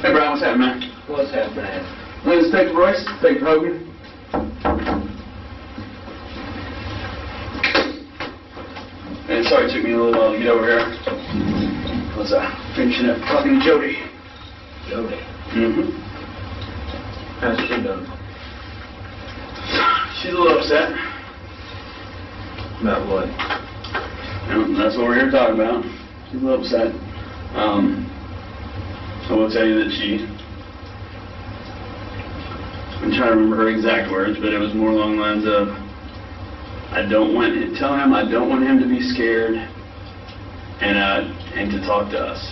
Hey Brian, what's happening, man? What's happening? This is Detective Royce, Detective Hogan. And sorry it took me a little while to get over here. I was finishing up talking to Jodie. Jodie? Mm-hmm. How's she doing? She's a little upset. About what? That's what we're here to talk about. She's a little upset. I will tell you that I'm trying to remember her exact words, but it was more along the lines of, tell him I don't want him to be scared and to talk to us.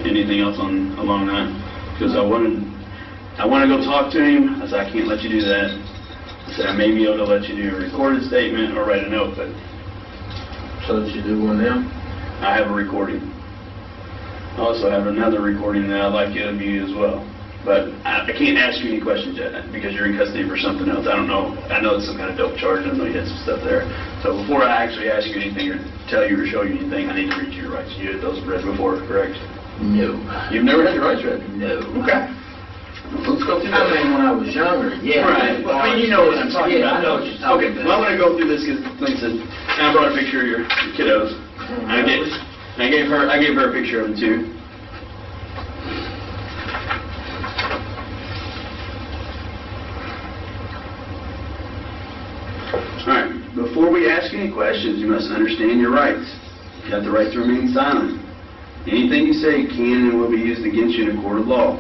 Anything else along that? Because I want to go talk to him. I said, I can't let you do that. I said, I may be able to let you do a recorded statement or write a note, but... So did you do one of them? I have a recording. I also have another recording that I'd like you to view as well. But I can't ask you any questions yet because you're in custody for something else. I don't know. I know it's some kind of dope charge. I know you had some stuff there. So before I actually ask you anything or tell you or show you anything, I need to read you your rights. You had those read before, correct? No. You've never had your rights read? No. Okay. Let's go through that. I mean, when I was younger, yeah. Right. Well, I mean, you know what I'm talking about. I know what you're talking about. Well, I want to go through this because, like I said, I brought a picture of your kiddos. I gave her a picture of them too. Alright, before we ask any questions, you must understand your rights. You have the right to remain silent. Anything you say can and will be used against you in a court of law.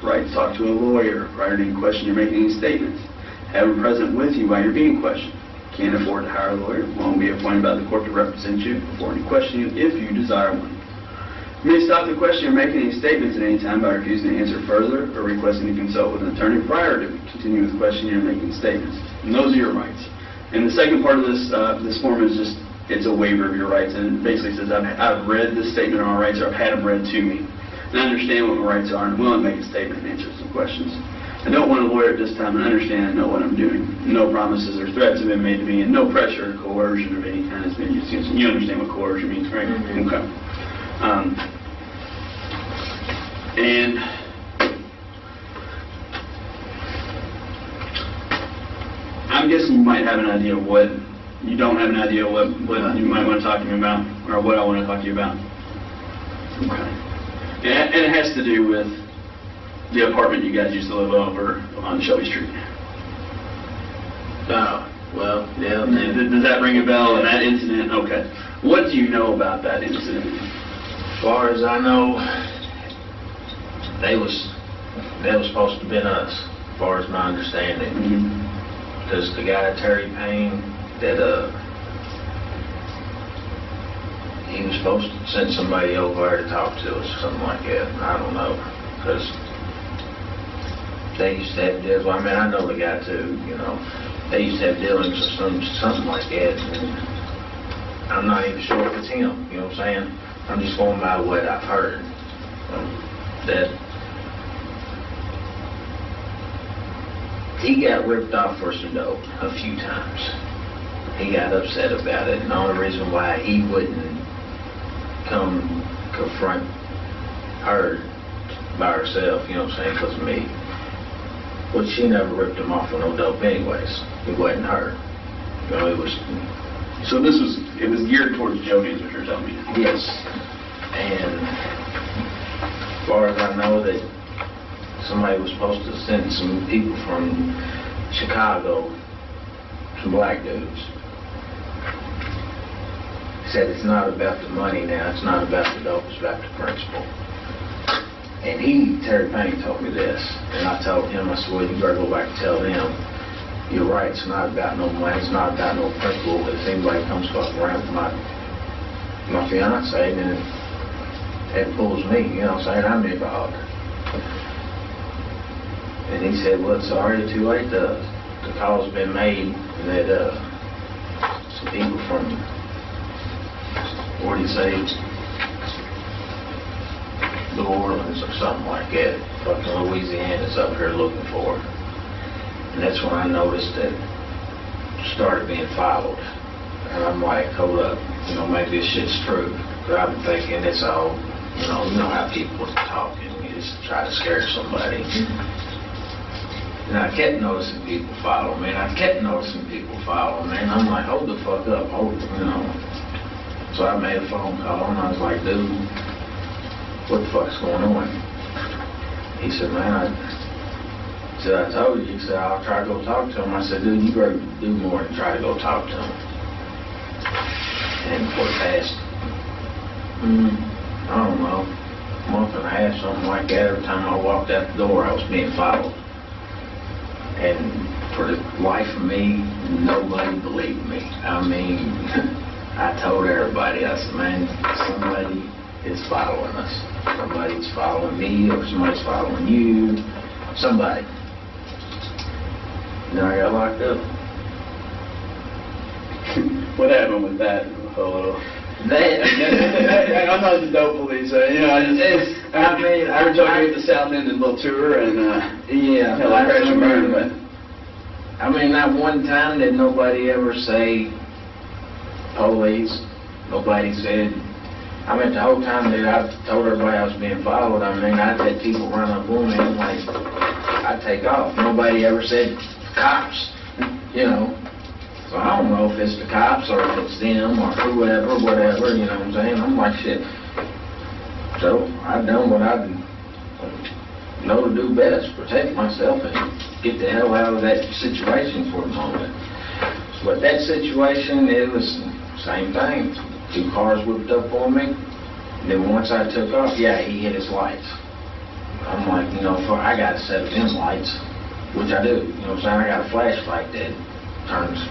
Right to talk to a lawyer prior to any question you're making any statements. Have him present with you while you're being questioned. Can't afford to hire a lawyer. Won't be appointed by the court to represent you before any questioning if you desire one. You may stop the question or making any statements at any time by refusing to answer further or requesting to consult with an attorney prior to continuing with questioning or making statements. And those are your rights. And the second part of this form is just, it's a waiver of your rights, and it basically says I've read this statement on my rights, or I've had them read to me. And I understand what my rights are, and I'm willing to make a statement and answer some questions. I don't want a lawyer at this time, and understand and know what I'm doing. No promises or threats have been made to me, and no pressure or coercion of any kind has been used against me. You understand what coercion means, right? Mm-hmm. Okay. And I'm guessing you might have an idea of what, you don't have an idea of what you might want to talk to me about, or what I want to talk to you about. Okay. And it has to do with the apartment you guys used to live over on Shelby Street. Oh, well, yeah. Does that ring a bell? And that incident? Okay. What do you know about that incident? As far as I know, they was supposed to have been us, as far as my understanding. Mm-hmm. Because the guy, Terry Payne, that he was supposed to send somebody over there to talk to us or something like that. I don't know, because they used to have deals. Well, I mean, I know the guy too, you know. They used to have dealings or something like that. And I'm not even sure if it's him, you know what I'm saying? I'm just going by what I've heard. That he got ripped off for some dope a few times. He got upset about it, and the only reason why he wouldn't come confront her by herself, you know what I'm saying, because of me. But she never ripped him off for no dope anyways. It wasn't her. You know, it was... So it was geared towards Jodie, is what you're telling me? Yes. And as far as I know, that somebody was supposed to send some people from Chicago, some black dudes. He said it's not about the money now, it's not about the dope, it's about the principle. And Terry Payne told me this, and I told him, I said, well, you better go back and tell them, you're right, it's not about no money, it's not about no principle. If anybody comes around with my fiance, then it pulls me, you know what I'm saying, I'm involved. And he said, well, it's already too late. The call's been made that some people from, what do you say, New Orleans or something like that, fucking Louisiana's up here looking for her. And that's when I noticed that it started being followed. And I'm like, hold up, you know, maybe this shit's true. But I've been thinking it's all, you know how people are talking. just to try to scare somebody. And I kept noticing people follow me, and I kept noticing people follow me, and I'm like, hold the fuck up, you know. So I made a phone call, and I was like, dude, what the fuck's going on? He said, man, I told you. He said, I'll try to go talk to him. I said, dude, you better do more than try to go talk to him. And for the past, I don't know, month and a half, something like that, every time I walked out the door, I was being followed. And for the life of me, nobody believed me. I mean, I told everybody, I said, man, somebody is following us. Somebody's following me, or somebody's following you, somebody. Then I got locked up. What happened with that? I'm not the dope police, you know. I heard y'all gave the South End a little tour, and yeah, I crash and burn. But I mean, not one time did nobody ever say police. Nobody said. I mean, the whole time that I told everybody I was being followed, I mean, I'd had people run up on me, and like, I'd take off. Nobody ever said cops, you know. So I don't know if it's the cops or if it's them or whoever, whatever, you know what I'm saying? I'm like, shit. So I've done what I know to do best, protect myself and get the hell out of that situation for a moment. But that situation, it was the same thing. 2 cars whipped up on me. And then once I took off, yeah, he hit his lights. I'm like, you know, I got a set of them lights, which I do. You know what I'm saying? I got a flashlight that turns.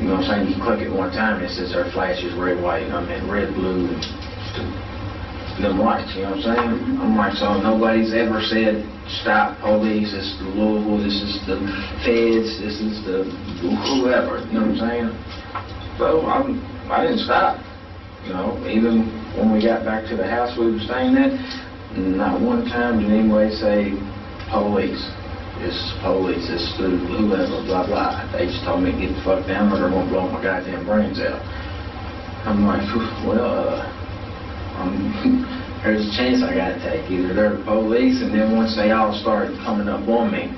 You know what I'm saying? You click it one time, it says our flash is red, white, I mean red, blue, them lights, you know what I'm saying? I'm like, so nobody's ever said, stop police, this is the Louisville, this is the feds, this is the whoever, you know what I'm saying? So I didn't stop, you know, even when we got back to the house we were staying at, not one time did anybody say, police. This is police, this is whoever, blah, blah. They just told me to get the fuck down or they're going to blow my goddamn brains out. I'm like, well, there's a chance I got to take. Either they're the police, and then once they all started coming up on me,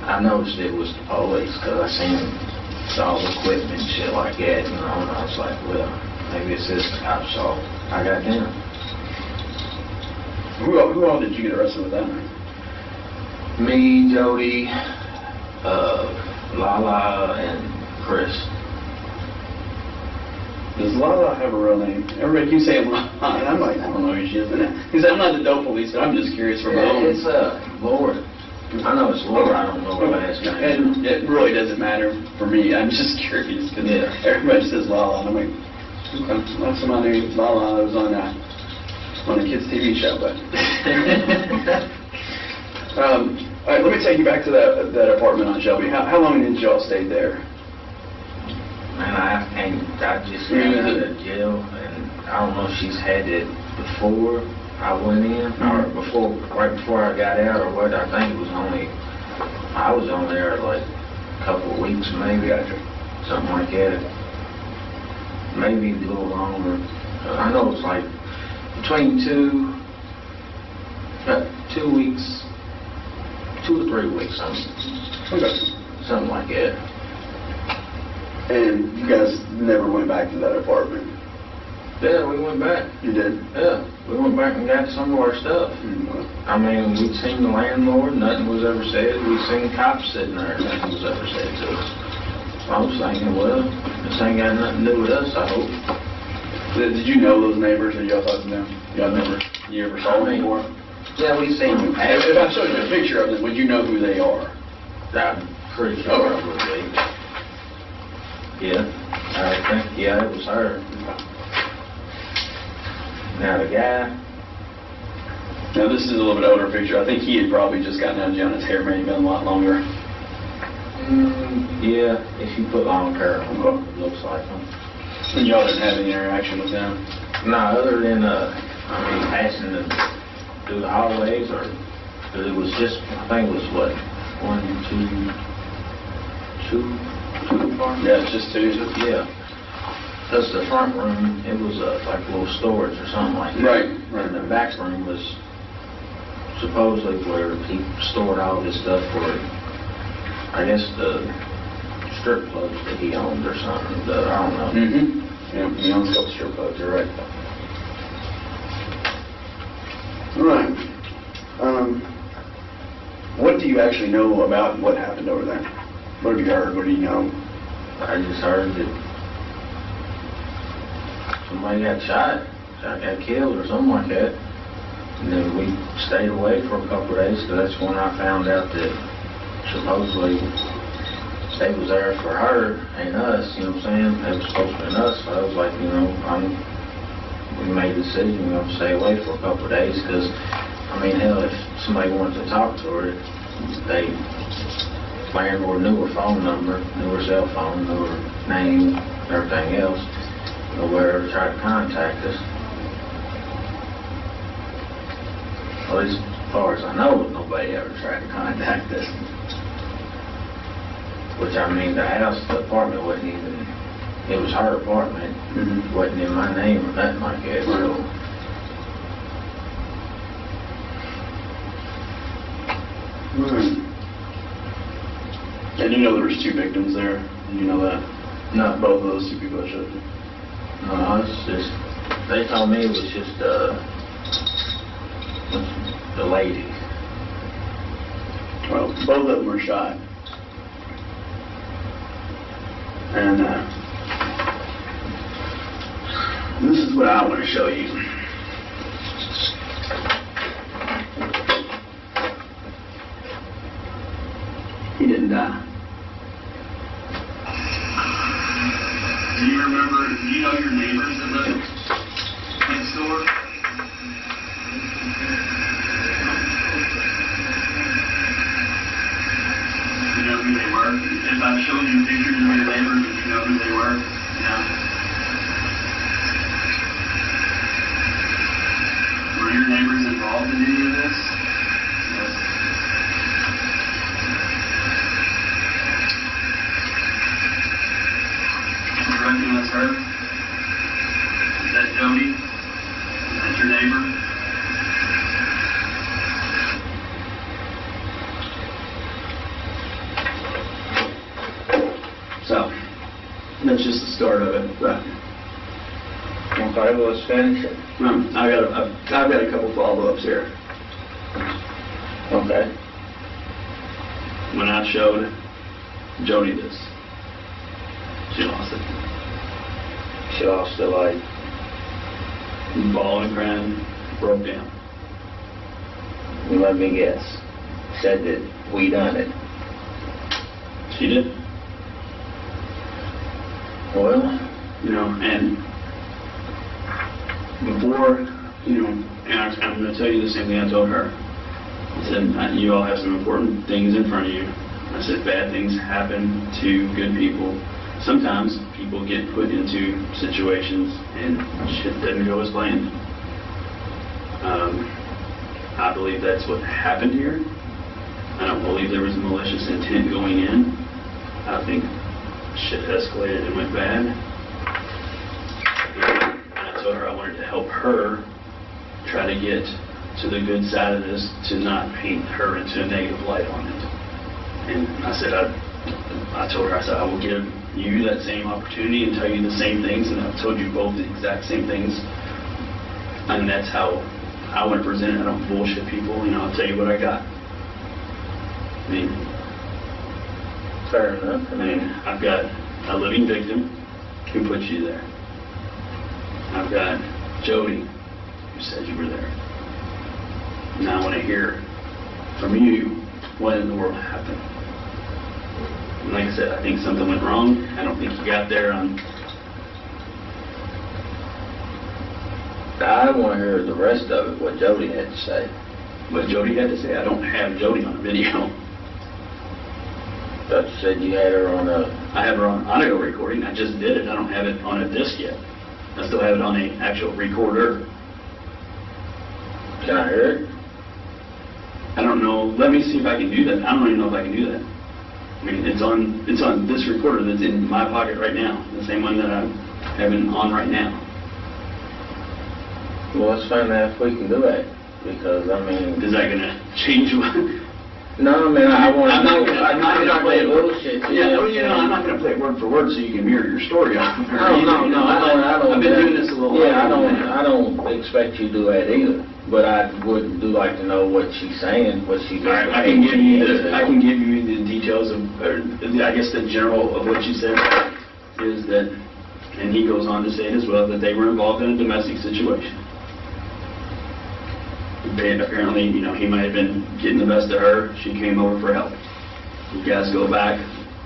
I noticed it was the police because I seen all the equipment and shit like that, you know, and I was like, well, maybe it's this cop, so I got down. Who all did you get arrested with that night? Me, Jodie, Lala, and Chris. Does Lala have a real name? Everybody keeps saying Lala, and I'm like, I don't know who she is. He said, I'm not the dope police, but I'm just curious for my own. It's Laura. I know it's Laura, I don't know her last name. And it really doesn't matter for me. I'm just curious because everybody says Lala, and I'm like, that's somebody named Lala that was on a kids' TV show, but. All right, let me take you back to that apartment on Shelby. How long did y'all stay there? Man, I just got out of jail, and I don't know if she's had it before I went in, or right before I got out, or what. I think it was I was on there like a couple of weeks, maybe, something like that. Maybe a little longer. I know it's like between 2 weeks. 2 to 3 weeks, something like that. And you guys never went back to that apartment? Yeah, we went back. You did? Yeah, we went back and got some of our stuff. I mean, we'd seen the landlord, nothing was ever said. We'd seen cops sitting there, nothing was ever said to us. I was thinking, well, this ain't got nothing to do with us, I hope. Did you know those neighbors, or y'all talked to them? You ever saw them before? Yeah, we seen them. If I showed you a picture of them, would you know who they are? I'm pretty sure I would be. Yeah, I think, yeah, it was her. Now the guy. Now this is a little bit older picture. I think he had probably just gotten out of jail and his hair may have been a lot longer. Yeah, if you put long hair on him, it looks like him. And y'all didn't have any interaction with them? No, other than, passing through the hallways, or it was just, I think it was what, 1, 2 apartments? Yeah, it's just 2. Yeah. Because the front room, it was like a little storage or something like that. Right. And the back room was supposedly where he stored all this stuff for, I guess, the strip clubs that he owned or something. I don't know. Yeah, he owns a couple strip clubs, you're right. All right. What do you actually know about what happened over there? What have you heard? What do you know? I just heard that somebody got shot, got killed or something like that. And then we stayed away for a couple of days, because that's when I found out that supposedly they was there for her and us, you know what I'm saying? They was supposed to be us, so I was like, you know, we made the decision we're going to stay away for a couple of days, because, I mean, hell, if somebody wanted to talk to her, they planned or knew her phone number, knew her cell phone, knew her name, everything else, or wherever tried to contact us. Well, as far as I know, nobody ever tried to contact us. Which, I mean, the house, the apartment wasn't even, it was her apartment. It wasn't in my name or nothing like that, so. And you know there was 2 victims there? You know that? No. Both of those 2 people shot. No, it's just, they told me it was just the lady. Well, both of them were shot. And this is what I want to show you. He didn't die. Do you know your neighbors that live next door? You know who they were? If I showed you pictures of your neighbors, would you know who they were? Yeah. Were your neighbors involved in any of this? Yes. You reckon that's her? Is that Jodie? Is that your neighbor? So, that's just the start of it. But, Okay, well, let's finish it. I've got a couple follow-ups here. Okay. When I showed Jodie this, she lost it. She lost it like, Ball and crying, broke down. let me guess, said that we done it. She did. Well, You know, and before, you know, and I'm going to tell you the same thing I told her. I said, you all have some important things in front of you. I said, bad things happen to good people. Sometimes people get put into situations and shit doesn't go as planned. I believe that's what happened here. I don't believe there was malicious intent going in. I think shit escalated and went bad. And I told her I wanted to help her try to get to the good side of this, to not paint her into a negative light on it. And I said, I told her, I said, I will give you that same opportunity and tell you the same things, and I've told you both the exact same things. And that's how I want to present it. I don't bullshit people, you know, I'll tell you what I got. I mean, fair enough. I mean, I've got a living victim who put you there. I've got Jodie who said you were there. And I want to hear from you what in the world happened. And like I said, I think something went wrong. I don't think you got there on... I want to hear the rest of it, what Jodie had to say. What Jodie had to say. I don't have Jodie on a video. But you said you had her on a... I have her on audio recording. I just did it. I don't have it on a disc yet. I still have it on an actual recorder. Can I hear it? I don't know. Let me see if I can do that. I don't even know if I can do that. I mean, it's on this recorder that's in my pocket right now, the same one that I'm having on right now. Well, let's find out if we can do that. because, I mean... Is that gonna change what? No, I mean, I want I'm to not know, I'm not gonna play bullshit. Yeah, I'm not gonna play it word for word so you can mirror your story off of her. No, I don't. I've been doing this a little while. Yeah, I don't expect you to do that either, but I would do like to know what she's saying, what she's... All right, I can give you the details of, or I guess the general of what she said is that, and he goes on to say it as well, that they were involved in a domestic situation. They apparently, he might have been getting the best of her. She came over for help. You guys go back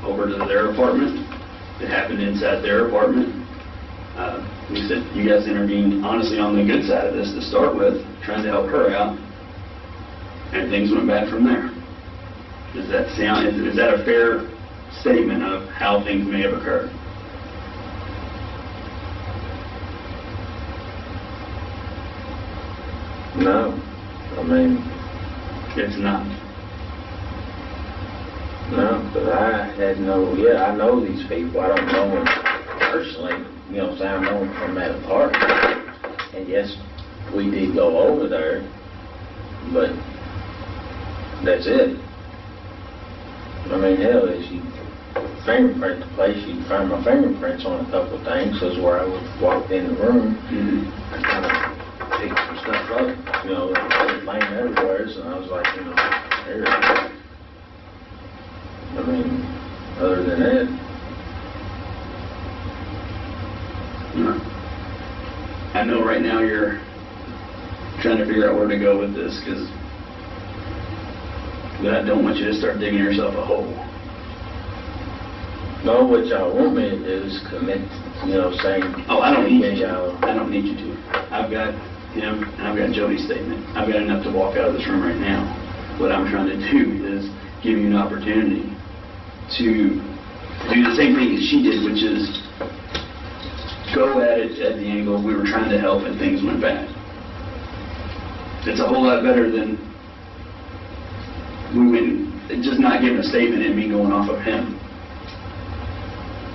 over to their apartment. It happened inside their apartment. We said you guys intervened honestly on the good side of this to start with, trying to help her out, and things went bad from there. Does that sound? Is that a fair statement of how things may have occurred? No, I mean... It's not. No, because I had I know these people. I don't know them personally, what I'm saying? I know them from that apartment. And yes, we did go over there, but that's it. I mean, hell, if you fingerprint the place, you can find my fingerprints on a couple of things, because where I walked in the room, I kind of picked some stuff up, it was laying everywhere, so I was like, there it is. I mean, other than that. I know right now you're trying to figure out where to go with this, but I don't want you to start digging yourself a hole. No, what y'all want me to do is commit, saying... Oh, I don't need you. I don't need you to. I've got him, and I've got Jodie's statement. I've got enough to walk out of this room right now. What I'm trying to do is give you an opportunity to do the same thing as she did, which is go at it at the angle we were trying to help and things went bad. It's a whole lot better than just not giving a statement and me going off of him.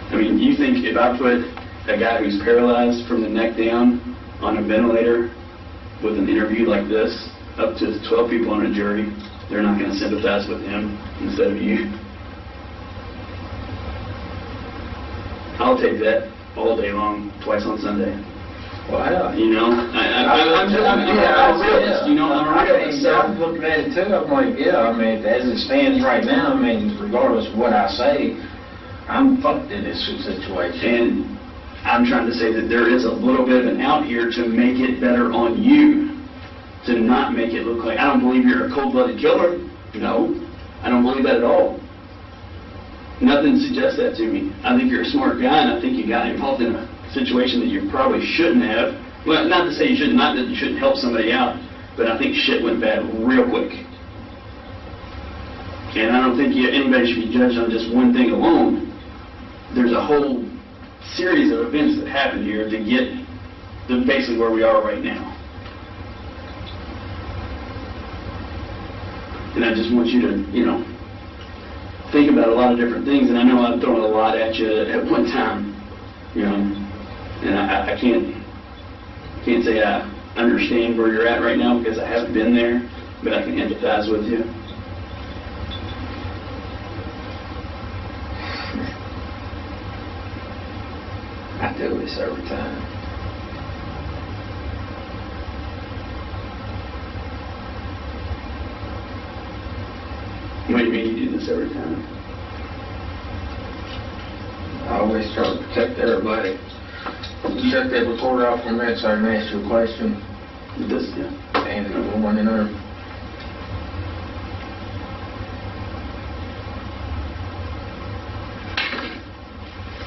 I mean, you think if I put a guy who's paralyzed from the neck down on a ventilator with an interview like this, up to 12 people on a jury, they're not going to sympathize with him instead of you? I'll take that all day long, twice on Sunday. Wow. I'm a realist. I'm looking at it too. I'm like, as it stands right now, regardless of what I say, I'm fucked in this situation. And I'm trying to say that there is a little bit of an out here to make it better on you, to not make it look like, I don't believe you're a cold-blooded killer. No, I don't believe that at all. Nothing suggests that to me. I think you're a smart guy, and I think you got involved in a situation that you probably shouldn't have. Well, not to say you shouldn't, not that you shouldn't help somebody out, but I think shit went bad real quick. And I don't think anybody should be judged on just one thing alone. There's a whole series of events that happened here to get to basically where we are right now. And I just want you to, think about a lot of different things. And I know I'm throwing a lot at you at one time, and I can't say I understand where you're at right now because I haven't been there, but I can empathize with you. I do this every time. What do you mean you do this every time? I always try to protect everybody. Shut that recorder off for a minute so I can ask you a question. This, yeah. And the one in there.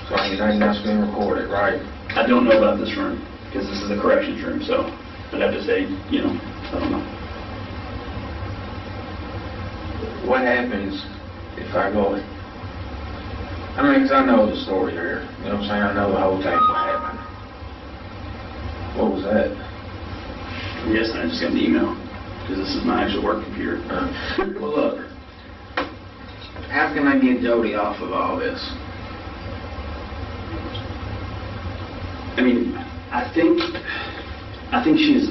So anything that's being recorded, right? I don't know about this room, because this is a corrections room, so I'd have to say, I don't know. What happens if I go in? Because I know the story here. You know what I'm saying? I know the whole thing, what happened. What was that? Yes, I just got an email, because this is my actual work computer. Well, look. How can I get Jodie off of all this? I think she's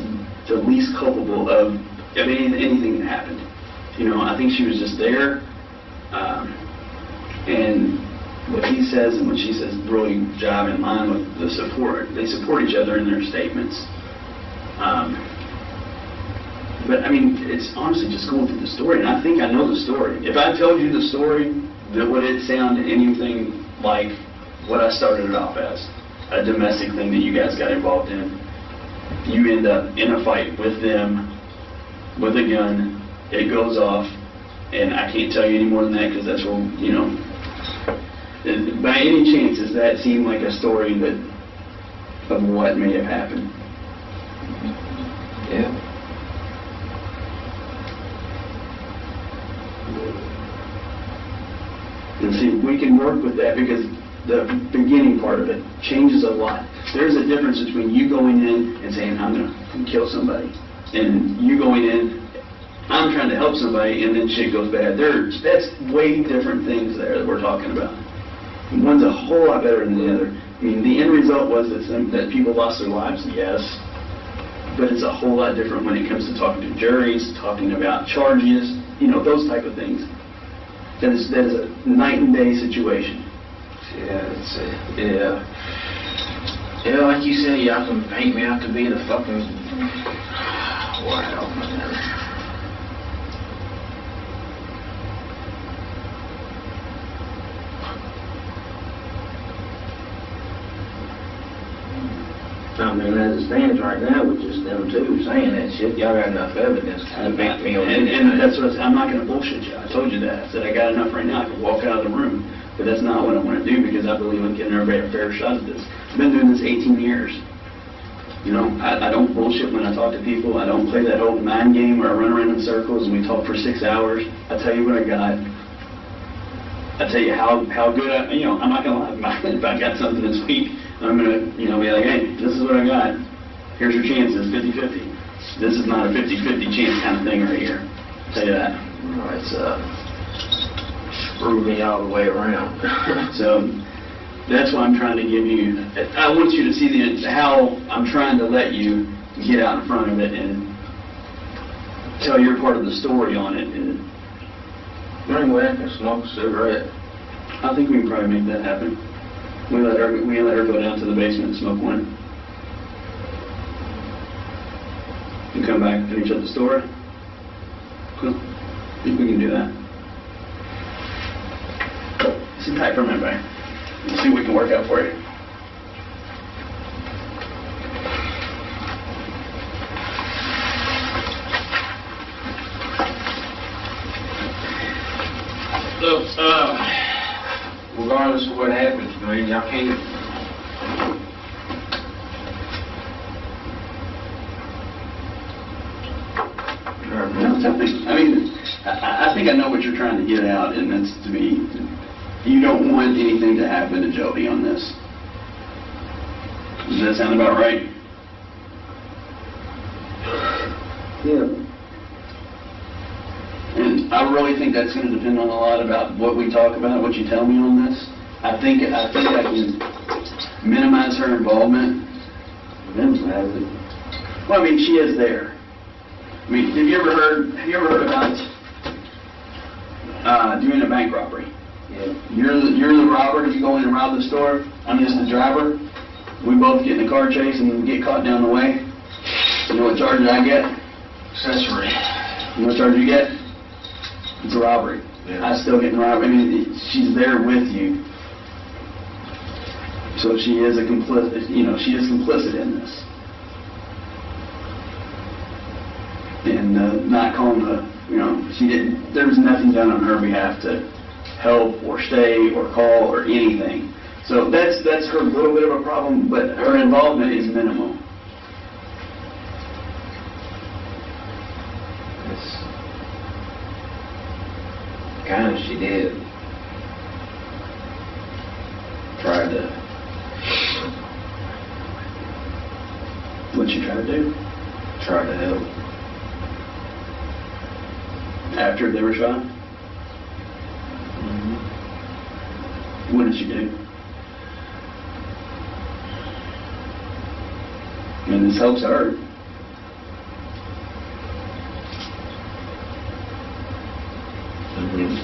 the least culpable of anything that happened. You know, I think she was just there, and what he says and what she says really jive in line with the support. They support each other in their statements. But I mean, it's honestly just going through the story, and I think I know the story. If I told you the story, that would it sound anything like what I started it off as, a domestic thing that you guys got involved in? You end up in a fight with them, with a gun, it goes off, and I can't tell you any more than that because that's where, you know, by any chance does that seem like a story that of what may have happened? Yeah. And see, we can work with that because the beginning part of it changes a lot. There's a difference between you going in and saying, I'm going to kill somebody, and you going in, I'm trying to help somebody, and then shit goes bad. That's way different things there that we're talking about. One's a whole lot better than the other. I mean, the end result was that people lost their lives, yes, but it's a whole lot different when it comes to talking to juries, talking about charges, you know, those type of things. That is a night and day situation. Yeah, yeah, like you said, y'all can paint me out to be the fucking wow, man. I mean, as it stands right now, with just them two saying that shit, y'all got enough evidence to convict me on and that's what I'm not going to bullshit you. I told you that. I said I got enough right now. I can walk out of the room. But that's not what I want to do because I believe in giving everybody a fair shot at this. I've been doing this 18 years. You know, I don't bullshit when I talk to people. I don't play that old mind game where I run around in circles and we talk for 6 hours. I tell you what I got. I tell you how good you know, I'm not going to lie. If I got something this week, I'm going to, you know, be like, hey, this is what I got. Here's your chances, 50-50. This is not a 50-50 chance kind of thing right here. I'll tell you that. No, it's screw me all the way around. So that's why I'm trying to give you, I want you to see how I'm trying to let you get out in front of it and tell your part of the story on it. And anyway, I can smoke a cigarette. I think we can probably make that happen. We let her go down to the basement and smoke one. And come back and finish up the story. Cool. I think we can do that. Sit tight for a minute, man. Let's see what we can work out for you. Look, regardless of what happens, man, y'all can't. I mean, I think I know what you're trying to get out, and that's to me, you don't want anything to happen to Jodie on this. Does that sound about right? Yeah. And I really think that's going to depend on a lot about what we talk about, what you tell me on this. I think I can minimize her involvement. Well, I mean, she is there. I mean, have you ever heard about doing a bank robbery? Yeah. You're the robber. You go in and rob the store. I'm just the driver. We both get in a car chase and get caught down the way. You know what charge I get? Accessory. You know what charge you get? It's a robbery. Yeah. I still get in robbery. I mean, she's there with you. So she is a complicit. You know, she is complicit in this. And not calling the, you know, there was nothing done on her behalf to help or stay or call or anything. So that's her little bit of a problem, but her involvement is minimal. It's kind of she did. Tried to. What she tried to do? Tried to help. After they were shot? Mm-hmm. What did she do? And this helps her.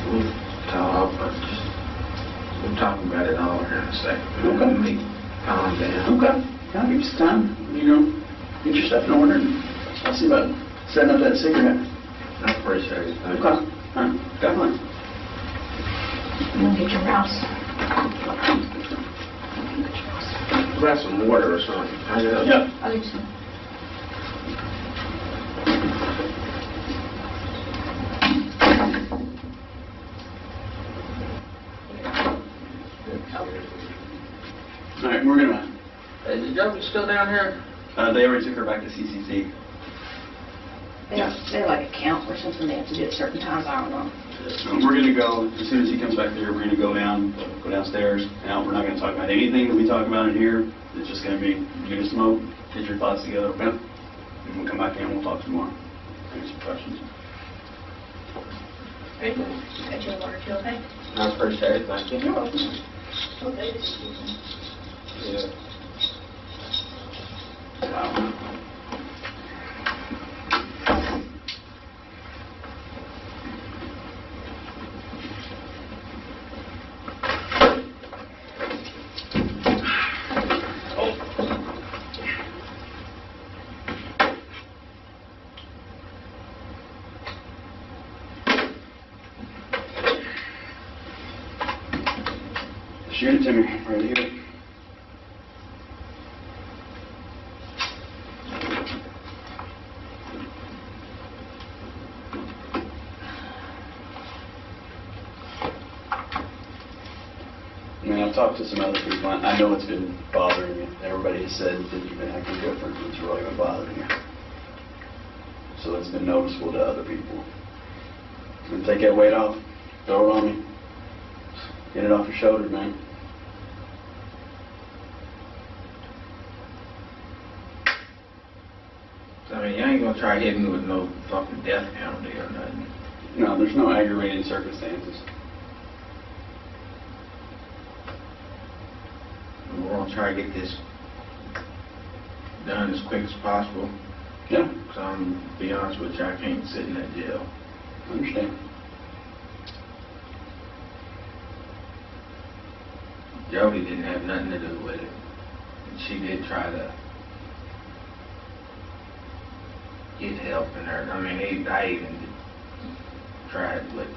We'll talk about it all here in a second. Okay. Let me calm down. Okay. I'll give you some time, get your stuff in order, and I'll see about setting up that cigarette. I appreciate it. Thank Okay. you. All right. Got one. You want to get your mouse? Grab some water or something. Yep. I'll get some. All right, we're gonna. Is the Jody still down here? They already took her back to CCC. They're like a count or something they have to do at certain times, I don't know. We're gonna go as soon as he comes back there. We're gonna go downstairs. Now we're not gonna talk about anything that we talk about in here. It's just gonna be you're gonna smoke, get your thoughts together, okay? And we'll come back in and we'll talk some more. Answer some questions. Got your water too, okay? I appreciate it. Thank you. You're welcome. Okay. Yeah. Wow. Shoot it to me, right here. I mean, I've talked to some other people. I know it's been bothering you. Everybody has said that you've been acting different. It's really been bothering you. So it's been noticeable to other people. And take that weight off. Throw it on me. Get it off your shoulders, man. I mean, you ain't gonna try hitting me with no fucking death penalty or nothing. No, there's no aggravating circumstances. We're gonna try to get this done as quick as possible. Yeah, Cause I'm, to be honest with you, I can't sit in that jail. I understand. Jody didn't have nothing to do with it. And she did try to get help in her. I mean, I even tried, but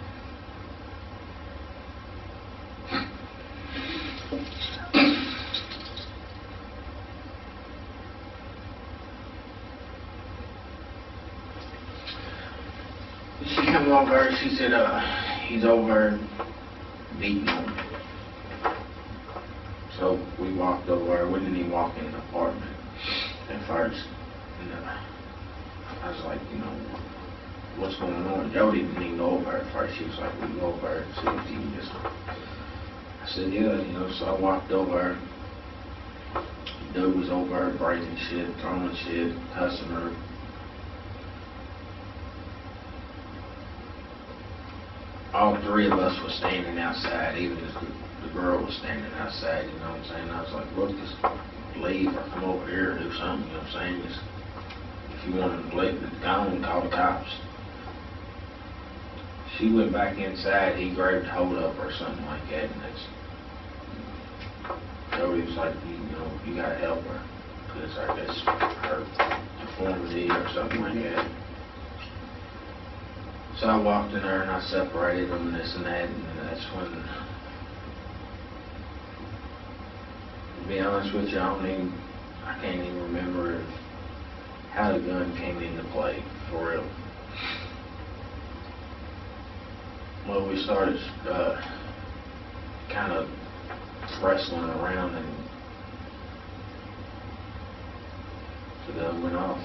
she come over, she said, he's over beating on me. So we walked over, we didn't even walk in the apartment at first. And I was like, what's going on? Jody didn't even go over at first. She was like, we can go over and see if you can just. I said, yeah, so I walked over. Dude was over breaking shit, throwing shit, cussing her. All three of us were standing outside, even as the girl was standing outside, you know what I'm saying? I was like, look, just leave or come over here or do something, you know what I'm saying? Just, if you want to let it go and call the cops. She went back inside, he grabbed hold of her or something like that, and Jody was like, you gotta help her, because I guess her deformity or something like that. So I walked in there and I separated them and this and that, and that's when, to be honest with you, I can't even remember how the gun came into play, for real. Well, we started kind of wrestling around and the gun went off.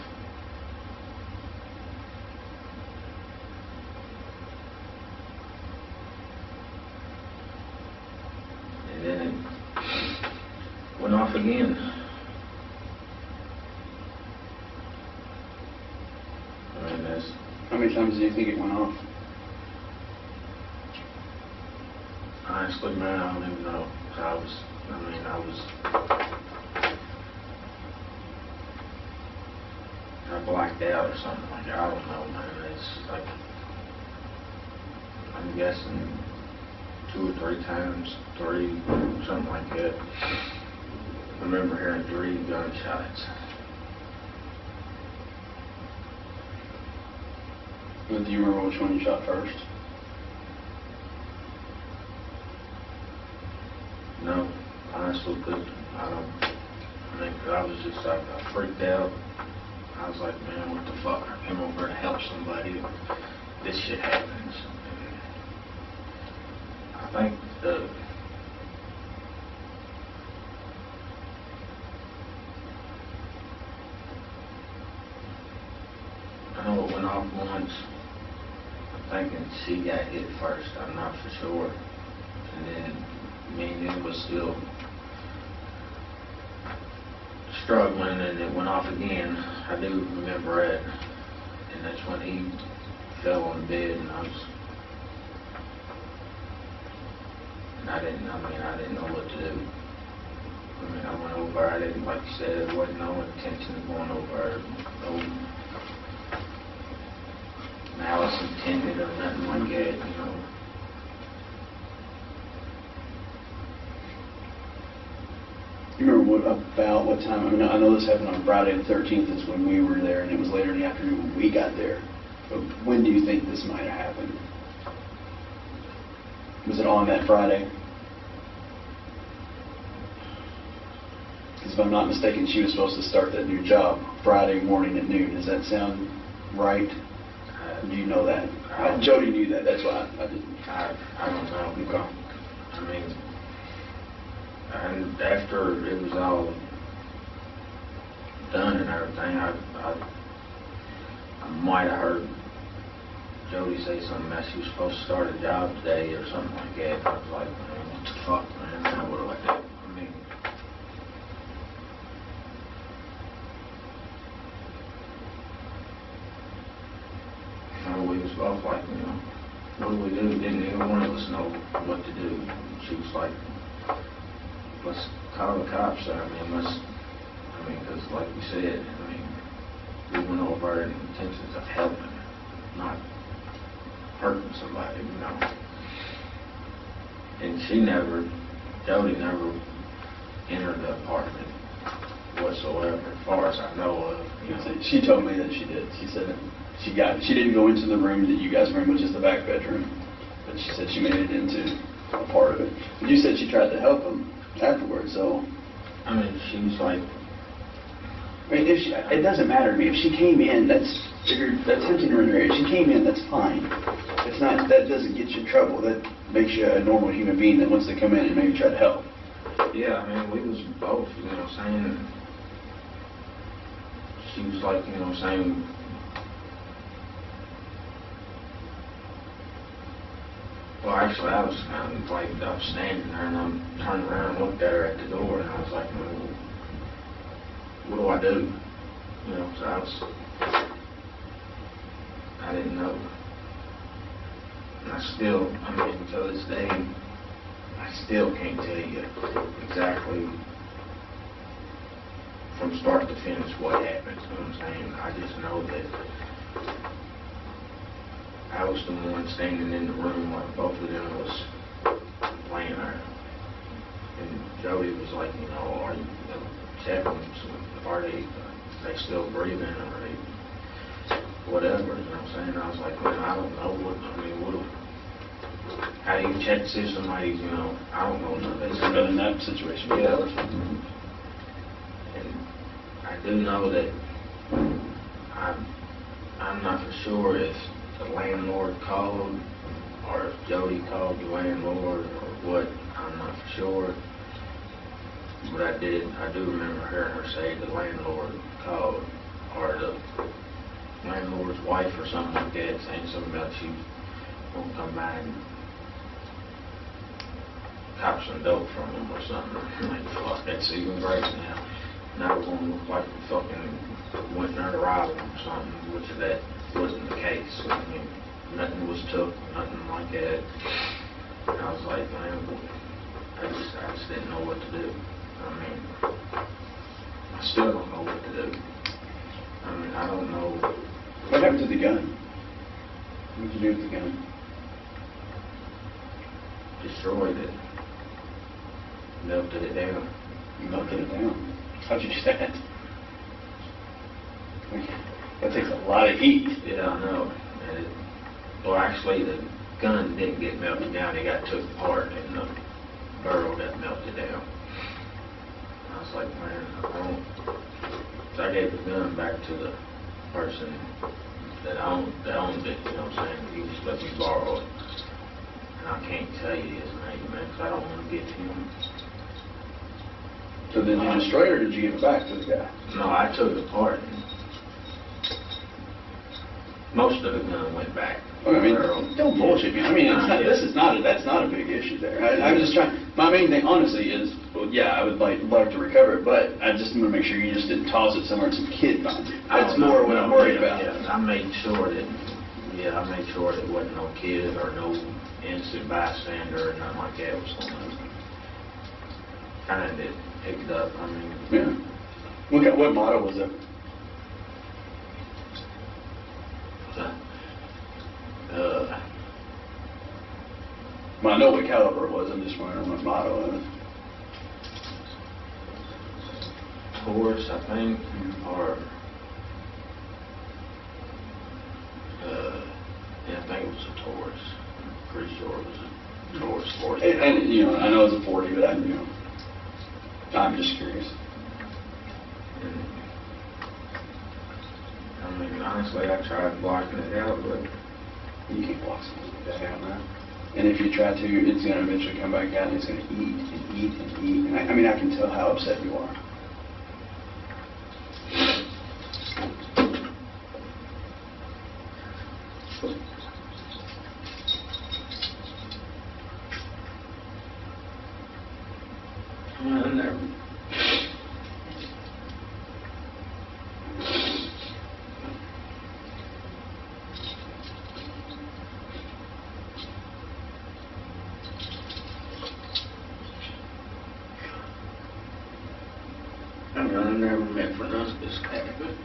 And then it went off again. I mean, that's... How many times do you think it went off? Honestly, man, I don't even know. I blacked out or something like that. I don't know, man. It's like, I'm guessing 2 or 3 times, 3, something like that. I remember hearing 3 gunshots. But do you remember which one you shot first? No, honestly, couldn't. I mean, 'cause I was just like, I freaked out. I was like, man, what the fuck? I came over to help somebody. This shit happens. And I think I know it went off once. I'm thinking she got hit first. I'm not for sure. And then me and him was still struggling, and it went off again. I do remember it. And that's when he fell on the bed, and I didn't know what to do. I mean, I went over, I didn't, like you said, there wasn't no intention of going over, no malice intended or nothing like that, you know. You remember what time? I mean, I know this happened on Friday the 13th is when we were there, and it was later in the afternoon when we got there. But when do you think this might have happened? Was it on that Friday? Because if I'm not mistaken, she was supposed to start that new job Friday morning at noon. Does that sound right? Do you know that? Jodie knew that. That's why I didn't. I don't know. Okay. I mean, and after it was all done and everything, I might have heard Jodie say something about she was supposed to start a job today or something like that. I was like, man, what the fuck, man? Now what do I do? I mean, we was both like, you know, what do we do? Didn't either one of us know what to do. She was like, let's call the cops. Because like you said, I mean, we went over in intentions of helping, not hurting somebody, you know. And Jodie never entered the apartment whatsoever, as far as I know of. You know. She told me that she did. She said she didn't go into the room that you guys were in, which is the back bedroom, but she said she made it into a part of it. But you said she tried to help him afterwards, so. I mean, she was like. I mean, it doesn't matter to me. If she came in, if you're attempting to render aid, she came in, that's fine. It's not, that doesn't get you in trouble. That makes you a normal human being that wants to come in and maybe try to help. Yeah, I mean, we was both, you know, saying, she was like, you know, saying, well, actually, I was standing there, and I turned around and looked at her at the door, and I was like, well, what do I do? You know, so I didn't know. And I mean, to this day, I still can't tell you exactly from start to finish what happened. You know what I'm saying? I just know that I was the one standing in the room while both of them was laying there. And Jodie was like, you know, are you checking, are they still breathing, or are they whatever, you know what I'm saying? I was like, man, I don't know how do you check to see if somebody's, you know, I don't know none of this. Been in that situation Yeah. before. And I do know that I'm not for sure if the landlord called or if Jodie called the landlord or what. I'm not for sure. But I do remember hearing her say the landlord called, or the landlord's wife or something like that, saying something about she won't come by and cop some dope from him or something. I'm like, fuck, that's even great now. Now we're going to look like we fucking went there to rob him or something, which that wasn't the case. I mean, nothing was took, nothing like that. And I was like, man, I just didn't know what to do. I mean, I still don't know what to do. I mean, I don't know. What happened to the gun? What did you do with the gun? destroyed it, melted it down. You melted it down. How'd you do that? That takes a lot of heat. Yeah, I know. And well, actually, the gun didn't get melted down. It got took apart, and the barrel got melted down. I was like, man, I don't. So I gave the gun back to the person that owned it. You know what I'm saying? He just let me borrow it. And I can't tell you his name, man, because I don't want to get him. So did you destroy it, or did you give it back to the guy? No, I took it apart. Most of the gun went back. Well, I mean, don't bullshit me. I mean, that's not a big issue there. I'm just trying, my main thing honestly is, well, yeah, I would like to recover it, but I just want to make sure you just didn't toss it somewhere and some kid finds it. That's more what I'm worried about. Yeah, I made sure that there wasn't no kid or no innocent bystander or nothing like that was going to kind of pick it up. I mean, yeah. What motto was it? Well, I know what caliber it was. I'm just wondering what motto it is. Taurus, I think, or yeah, I think it was a Taurus. I'm pretty sure it was a Taurus 40. And you know, I know it's a 40, but I'm just curious. And, I mean, honestly, I tried blocking it out, but you can't block something like that out, man. And if you try to, it's going to eventually come back out, and it's going to eat and eat and eat. And I mean, I can tell how upset you are. I never. I never meant for none of this to happen.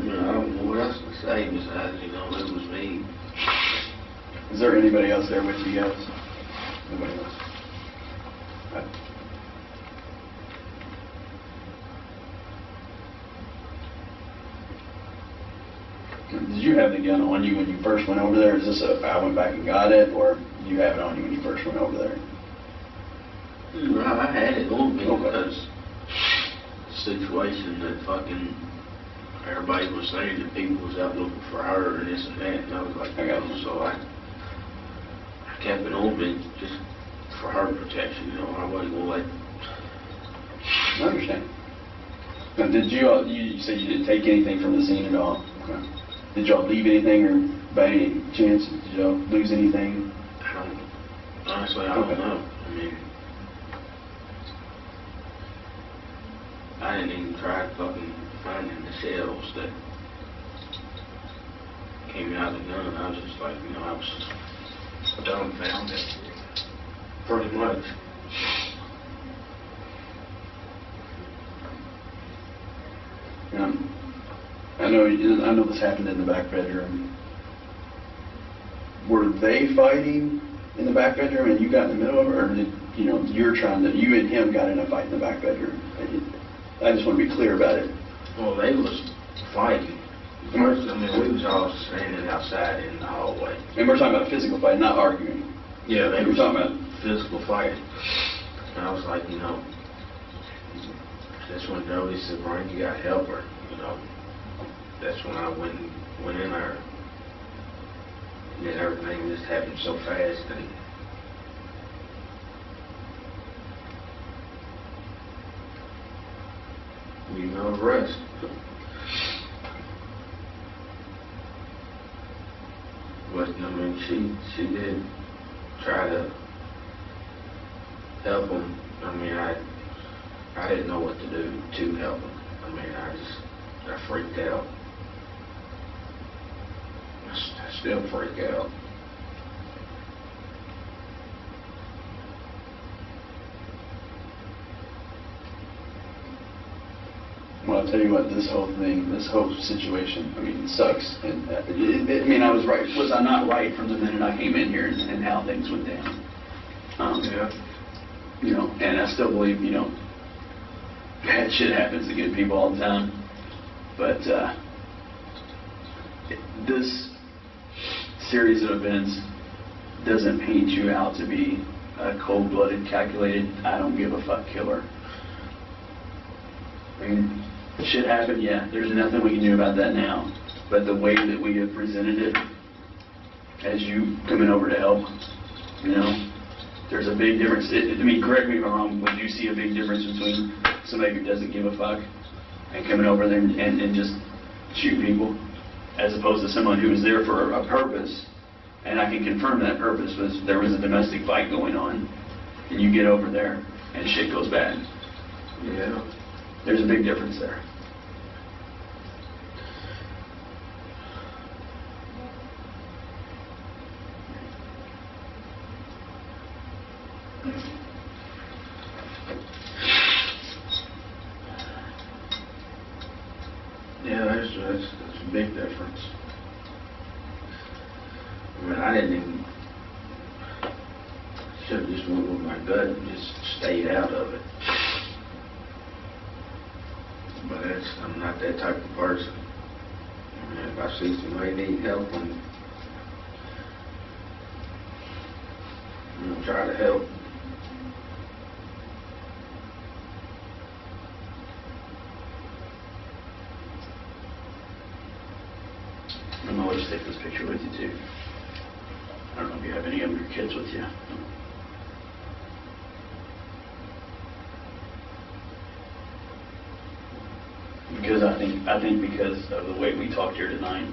I don't know what else to say besides, it was me. Is there anybody else there with you guys? Nobody else? Did you have the gun on you when you first went over there? Is this I went back and got it, or did you have it on you when you first went over there? No, I had it on me Okay. because the situation that fucking everybody was saying that people was out looking for her and this and that, and I was like, I got you. so I kept it on me just for her protection, I wasn't gonna let. I understand. Now, did you said you didn't take anything from the scene at all? Okay. Did y'all leave anything, or by any chance, did y'all lose anything? Honestly, I don't Okay. know. I mean, I didn't even try fucking finding the shells that came out of the gun. I was just like, I was just dumbfounded, pretty much. I know this happened in the back bedroom. Were they fighting in the back bedroom and you got in the middle of it, or did you and him got in a fight in the back bedroom? I just want to be clear about it. Well, they was fighting. First, we was all standing outside in the hallway. And we're talking about a physical fight, not arguing. Yeah, they were talking about physical fighting. And I was like, that's when Jodie said, Brian, you gotta help her, That's when I went in there. And then everything just happened so fast, and you know the rest. But she did try to help him. I didn't know what to do to help him. I mean, I freaked out. I still freak out. Well, I'll tell you what, this whole thing, this whole situation, I mean, it sucks. And I mean, I was right. Was I not right from the minute I came in here and how things went down? Yeah. You know, and I still believe, you know, bad shit happens to good people all the time. But this series of events doesn't paint you out to be a cold-blooded, calculated, I don't give a fuck killer. I mean, shit happened, yeah. There's nothing we can do about that now. But the way that we have presented it, as you coming over to help, you know, there's a big difference. I mean, correct me if I'm wrong, would you see a big difference between somebody who doesn't give a fuck and coming over there and just shoot people, as opposed to someone who was there for a purpose, and I can confirm that purpose was there was a domestic fight going on, and you get over there and shit goes bad. Yeah. There's a big difference there. Yeah, that's a big difference. I mean, I didn't even, should have just went with my gut and just stayed out of it. But I'm not that type of person. I mean, if I see somebody need help, I'm gonna try to help. I'm gonna always take this picture with you too. I don't know if you have any of your kids with you. Because I think because of the way we talked here tonight,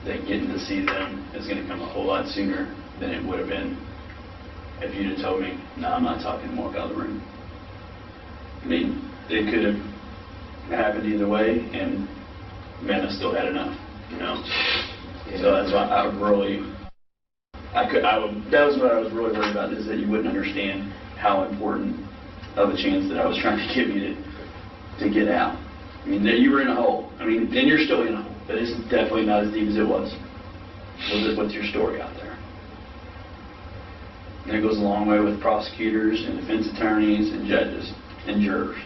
that getting to see them is going to come a whole lot sooner than it would have been if you'd have told me, no, I'm not talking to walk out of the room. I mean, it could have happened either way, and man, I still had enough, you know. Yeah. So that's why I would really, that was what I was really worried about, is that you wouldn't understand how important of a chance that I was trying to give you to get out. I mean, you were in a hole. I mean, and you're still in a hole, but it's definitely not as deep as it was with your story out there. And it goes a long way with prosecutors and defense attorneys and judges and jurors.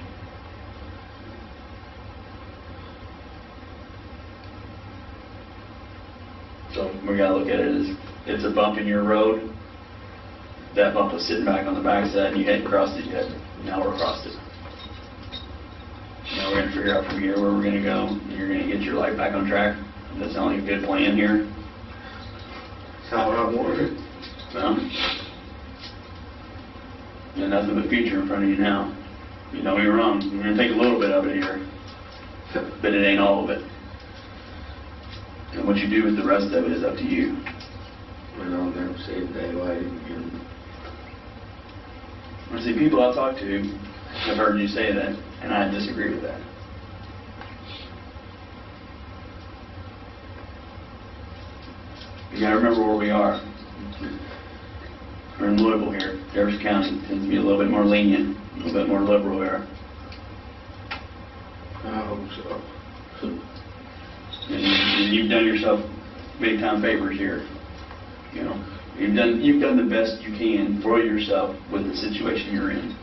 So we gotta look at it as it's a bump in your road. That bump was sitting back on the backside and you hadn't crossed it yet. Now we're across it. Now we're going to figure out from here where we're going to go. And you're going to get your life back on track. That sounds like a good plan here. That's how I wanted. Well, and nothing but future in front of you now. You know me wrong. We're going to take a little bit of it here, but it ain't all of it. And what you do with the rest of it is up to you. And I'll never see it daylight again. I see people I talk to have heard you say that, and I disagree with that. You gotta remember where we are. We're in Louisville here. Jefferson County tends to be a little bit more lenient, a little bit more liberal here. I hope so. And you've done yourself big time favors here. You know, you've done the best you can for yourself with the situation you're in.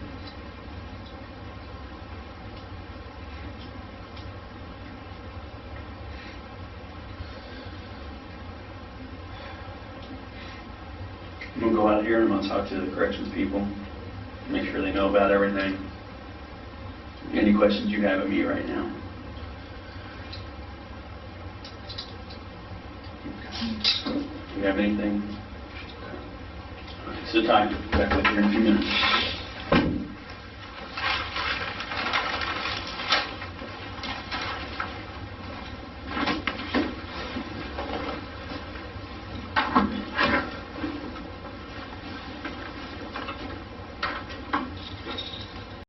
I'm going to go out here and I'm going to talk to the corrections people, make sure they know about everything. Any questions you have of me right now? Do you have anything? Okay. Sit tight. Back with you in a few minutes.